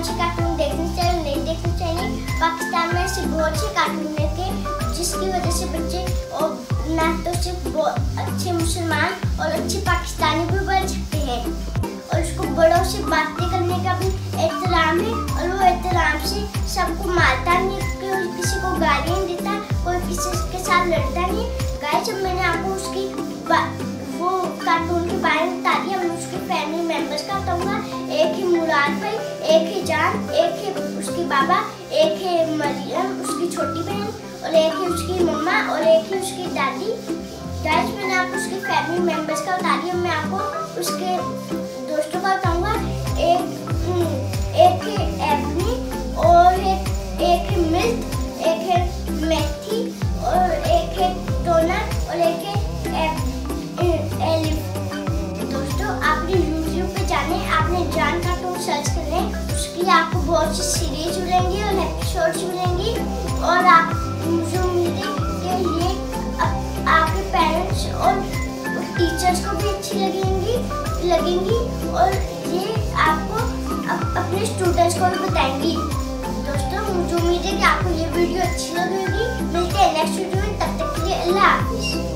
बहुत से कार्टून देखने चाहिए, नहीं देखने चाहिए। पाकिस्तान में ऐसे बहुत से कार्टून के जिसकी वजह से बच्चे और ना तो सिर्फ बहुत अच्छे मुसलमान और अच्छे पाकिस्तानी भी बन सकते हैं। और उसको बड़ों से बातें करने का भी एहतराम है और वो एहतराम से सबको मारता नहीं, किसी को गालियाँ नहीं देता, कोई किसी के साथ लड़ता नहीं। गाइस, जब मैंने आपको उसकी वो कार्टून के बारे में बता दिया, मैं उसके फैमिली मेंबर्स का बताऊंगा। एक है मुराद भाई, एक है जान, एक है उसके बाबा, एक है मरियम उसकी छोटी बहन, और एक है उसकी मम्मा, और एक है उसकी दादी। गाइस, मैंने आपको उसके फैमिली मेंबर्स का बता दिया, मैं आपको उसके दोस्तों का बताऊंगा। एक है एवनी, और एक है मिल्क, एक है मेथी, और एक है टोनर, और एक है एलिफ। दोस्तों, आपने यूट्यूब पे जाने, आपने जान कार्टून सर्च कर लें, उसकी आपको बहुत सी सीरीज मिलेंगी और एपिसोड्स मिलेंगी। और आप मुझे उम्मीद है कि ये आपके पेरेंट्स और टीचर्स को भी अच्छी लगेंगी और ये आपको अपने स्टूडेंट्स को भी बताएंगी। दोस्तों, मुझे उम्मीद है कि आपको ये वीडियो अच्छी लगेगी। मिलते हैं नेक्स्ट वीडियो में, तब तक के लिए अल्लाह हाफिज़।